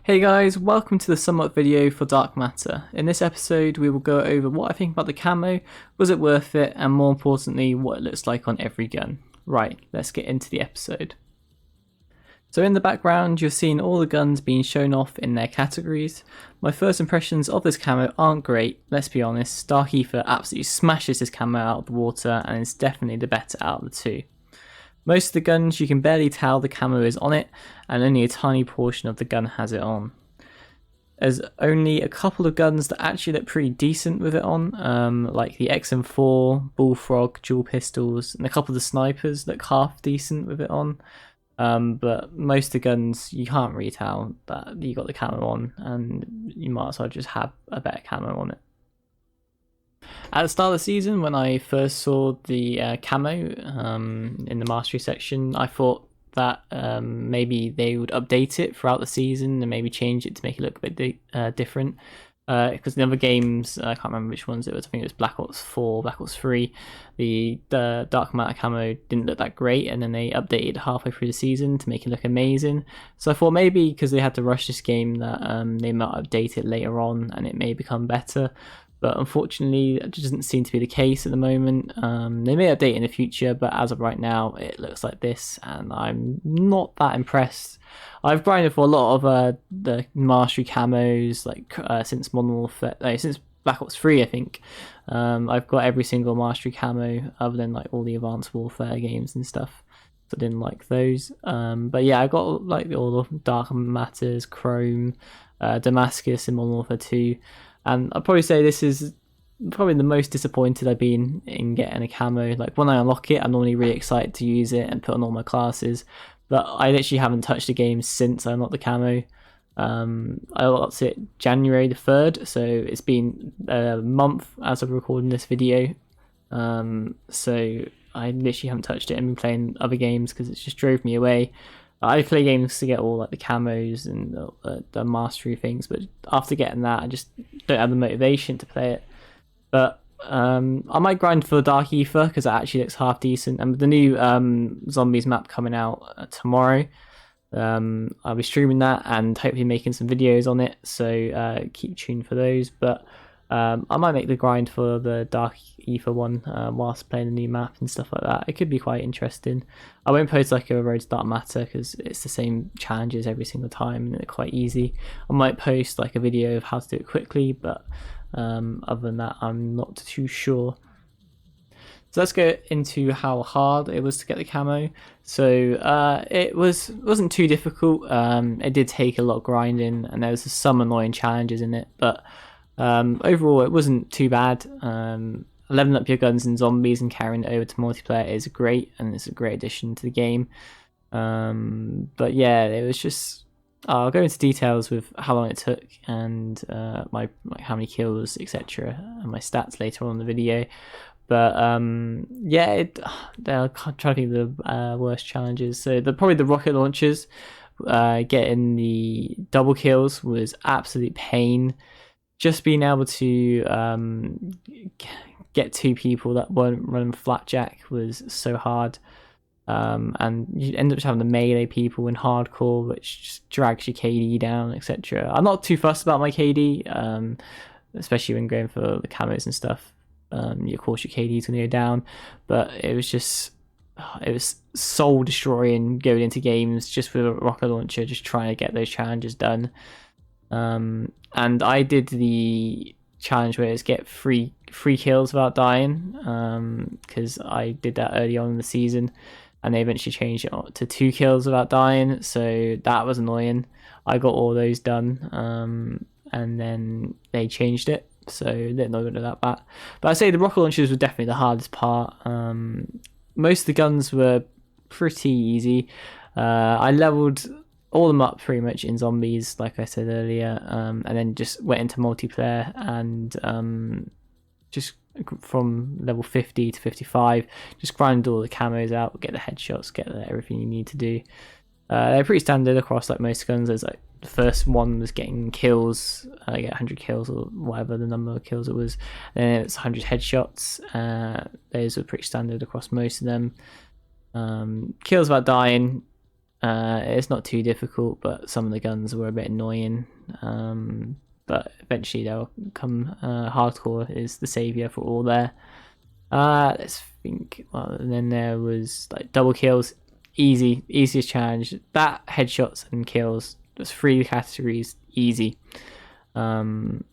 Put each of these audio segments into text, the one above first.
Hey guys, welcome to the sum up video for Dark Matter. In this episode we will go over what I think about the camo, was it worth it, and more importantly what it looks like on every gun. Right, let's get into the episode. So in the background you're seeing all the guns being shown off in their categories. My first impressions of this camo aren't great, let's be honest. Dark Aether absolutely smashes this camo out of the water and is definitely the better out of the two. Most of the guns you can barely tell the camo is on it, and only a tiny portion of the gun has it on. There's only a couple of guns that actually look pretty decent with it on, like the XM4, Bullfrog, dual pistols, and a couple of the snipers look half decent with it on. But most of the guns you can't really tell that you got the camo on, and you might as well just have a better camo on it. At the start of the season, when I first saw the camo in the mastery section, I thought that maybe they would update it throughout the season and maybe change it to make it look a bit different. Because in other games, I can't remember which ones it was. I think it was Black Ops 4, Black Ops 3. The Dark Matter camo didn't look that great, and then they updated halfway through the season to make it look amazing. So I thought maybe because they had to rush this game that they might update it later on and it may become better. But unfortunately, that doesn't seem to be the case at the moment. They may update in the future, but as of right now, it looks like this, and I'm not that impressed. I've grinded for a lot of the mastery camos, like since Modern Warfare, since Black Ops 3, I think. I've got every single mastery camo, other than like all the Advanced Warfare games and stuff. So I didn't like those. But yeah, I got like all the Dark Matters, Chrome, Damascus in Modern Warfare 2. And I'd probably say this is probably the most disappointed I've been in getting a camo. Like when I unlock it, I'm normally really excited to use it and put on all my classes. But I literally haven't touched the game since I unlocked the camo. I unlocked it January the 3rd, so it's been a month as of recording this video. So I literally haven't touched it and been playing other games because it just drove me away. I play games to get all like the camos and the mastery things, but after getting that, I just don't have the motivation to play it. But I might grind for Dark Aether because it actually looks half decent. And with the new zombies map coming out tomorrow, I'll be streaming that and hopefully making some videos on it. So keep tuned for those. But I might make the grind for the Dark Aether one whilst playing the new map and stuff like that. It could be quite interesting. I won't post like a Road to Dark Matter because it's the same challenges every single time and they're quite easy. I might post like a video of how to do it quickly, but other than that, I'm not too sure. So let's go into how hard it was to get the camo. So it wasn't too difficult. It did take a lot of grinding and there was some annoying challenges in it, but overall it wasn't too bad. Leveling up your guns and zombies and carrying it over to multiplayer is great, and it's a great addition to the game. But yeah, it was just I'll go into details with how long it took and my how many kills, etc., and my stats later on in the video. But yeah, I'm trying to think of the worst challenges. So probably the rocket launchers, getting the double kills was absolute pain. Just being able to get two people that weren't running Flatjack was so hard. And you end up having the melee people in hardcore, which just drags your KD down, etc. I'm not too fussed about my KD, especially when going for the camos and stuff. Of course, your KD is going to go down, but it was soul destroying going into games just with a rocket launcher, just trying to get those challenges done. And I did the challenge where it's get three kills without dying, because I did that early on in the season, and they eventually changed it to 2 kills without dying, so that was annoying. I got all those done, and then they changed it, so they're not going to do that bad. But I'd say the rocket launchers were definitely the hardest part. Most of the guns were pretty easy. I leveled all of them up pretty much in zombies, like I said earlier, and then just went into multiplayer and just from level 50 to 55, just grind all the camos out, get the headshots, get everything you need to do. They're pretty standard across like most guns. There's like the first one was getting kills, get 100 kills or whatever the number of kills it was. Then it's 100 headshots. Those are pretty standard across most of them. Kills without dying. It's not too difficult, but some of the guns were a bit annoying. But eventually they'll come. Hardcore is the savior for all there. Let's think. Well, and then there was like double kills, easiest challenge. That headshots and kills. There's 3 categories, easy. And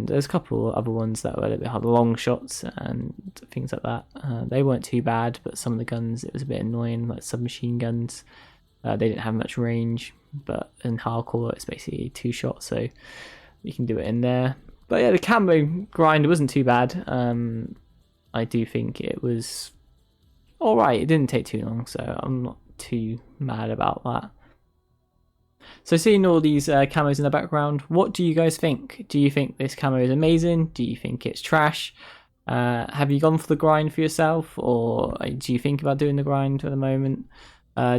there's a couple other ones that were a little bit hard, long shots and things like that. They weren't too bad, but some of the guns, it was a bit annoying, like submachine guns. They didn't have much range, but in hardcore, it's basically 2 shots, so you can do it in there. But yeah, the camo grind wasn't too bad. I do think it was alright. It didn't take too long, so I'm not too mad about that. So seeing all these camos in the background, what do you guys think? Do you think this camo is amazing? Do you think it's trash? Have you gone for the grind for yourself, or do you think about doing the grind at the moment?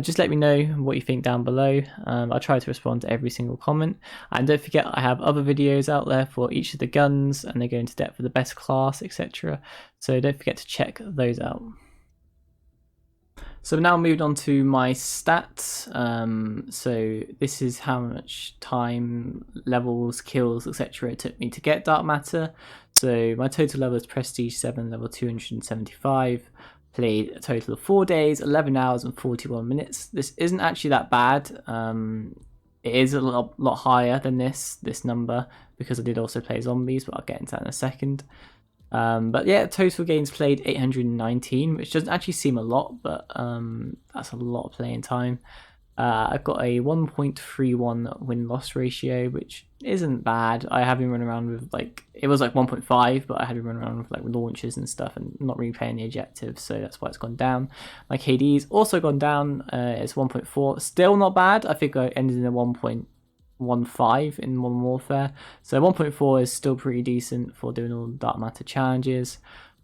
Just let me know what you think down below. I'll try to respond to every single comment. And don't forget, I have other videos out there for each of the guns, and they go into depth for the best class, etc. So don't forget to check those out. So now moved on to my stats. So this is how much time, levels, kills, etc. it took me to get Dark Matter. So my total level is Prestige 7, level 275. Played a total of 4 days, 11 hours and 41 minutes. This isn't actually that bad. It is a lot higher than this number, because I did also play zombies, but I'll get into that in a second. But yeah, total games played 819, which doesn't actually seem a lot, but that's a lot of playing time. I've got a 1.31 win-loss ratio, which isn't bad. I have been running around with it was like 1.5, but I had been running around with like launches and stuff and not really playing the objectives, so that's why it's gone down. My KD's also gone down. It's 1.4, still not bad. I think I ended in a 1.15 in Modern Warfare, so 1.4 is still pretty decent for doing all the Dark Matter challenges.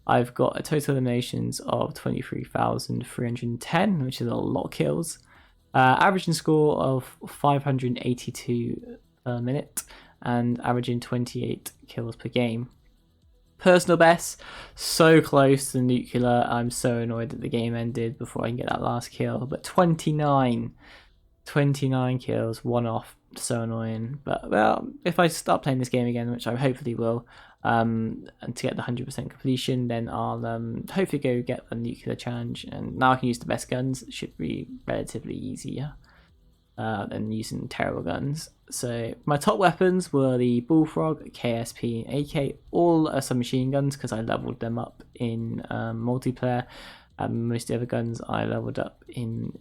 I've got a total eliminations of 23,310, which is a lot of kills. Averaging score of 582 per minute, and averaging 28 kills per game. Personal best, so close to the nuclear. I'm so annoyed that the game ended before I can get that last kill, but 29 kills, 1 off, so annoying. But well, if I start playing this game again, which I hopefully will, and to get the 100% completion, then I'll hopefully go get the nuclear challenge, and now I can use the best guns. It should be relatively easier than using terrible guns. So my top weapons were the Bullfrog, KSP, and AK, all submachine guns, because I leveled them up in multiplayer. Most of the other guns I leveled up in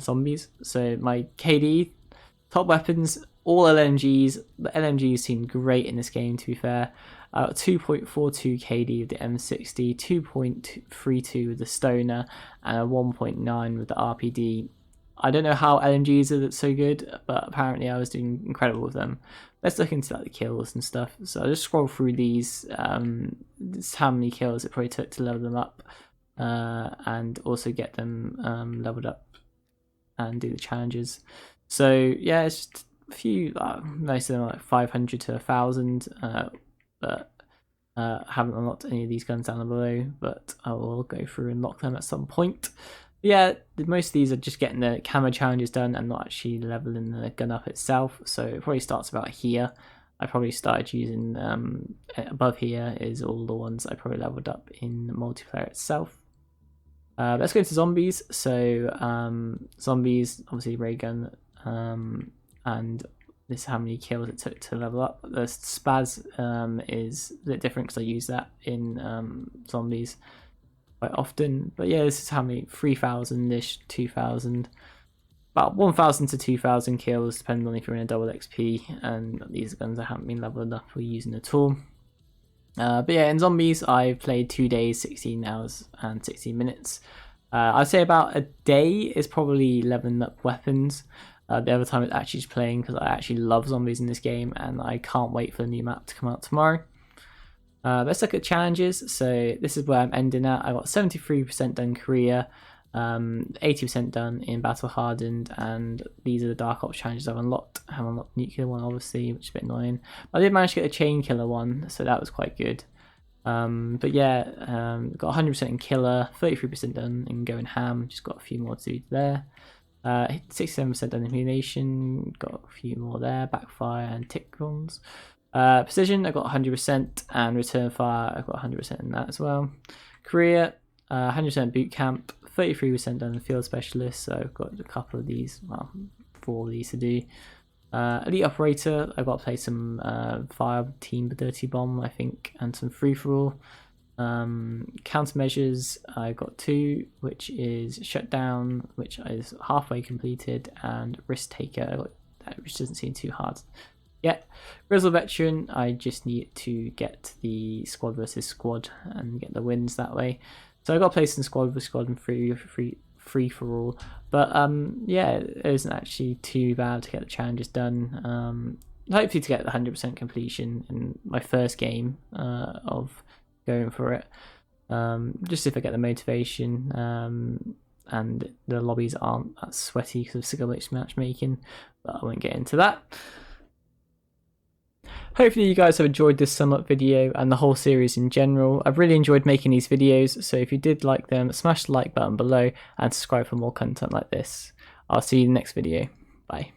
zombies. So my KD, top weapons, all LMGs. The LMGs seemed great in this game, to be fair. 2.42 KD with the M60, 2.32 with the Stoner, and a 1.9 with the RPD. I don't know how LMGs are so good, but apparently I was doing incredible with them. Let's look into the kills and stuff. So I'll just scroll through these. This is how many kills it probably took to level them up, and also get them leveled up and do the challenges. So yeah, it's just a few, most of them are like 500 to 1,000, but haven't unlocked any of these guns down below, but I will go through and lock them at some point. But yeah, most of these are just getting the camo challenges done and not actually leveling the gun up itself, so it probably starts about here. I probably started using, above here is all the ones I probably leveled up in multiplayer itself. Let's go to zombies. So zombies, obviously ray gun, and this is how many kills it took to level up. The spaz is a bit different because I use that in zombies quite often. But yeah, this is how many, 3,000-ish, 2,000, about 1,000 to 2,000 kills, depending on if you're in a double XP. And these guns I haven't been leveled up for using at all. But yeah, in zombies, I played 2 days, 16 hours and 16 minutes. I'd say about a day is probably leveling up weapons. The other time it's actually just playing, because I actually love zombies in this game and I can't wait for the new map to come out tomorrow. Let's look at challenges. So this is where I'm ending at. I got 73% done Korea, 80% done in Battle Hardened, and these are the Dark Ops challenges I've unlocked. I haven't unlocked the nuclear one, obviously, which is a bit annoying. But I did manage to get a chain killer one, so that was quite good. But yeah, got 100% in killer, 33% done in going ham, just got a few more to do there. 67% elimination, got a few more there, backfire and tick runs. Precision, I got 100%, and return fire, I got 100% in that as well. Career, 100% boot camp, 33% done field specialist, so I've got a couple of these, well, 4 of these to do. Elite operator, I've got to play some fire team dirty bomb, I think, and some free for all. Countermeasures, I got 2, which is shutdown, which is halfway completed, and risk taker, which doesn't seem too hard yet. Grizzle veteran, I just need to get the squad versus squad and get the wins that way. So I got to play some squad versus squad and free for all, but yeah, it isn't actually too bad to get the challenges done. Hopefully to get the 100% completion in my first game of going for it, just if I get the motivation, and the lobbies aren't that sweaty because of single matchmaking, but I won't get into that. Hopefully you guys have enjoyed this sum up video and the whole series in general. I've really enjoyed making these videos, so if you did like them, smash the like button below and subscribe for more content like this. I'll see you in the next video. Bye.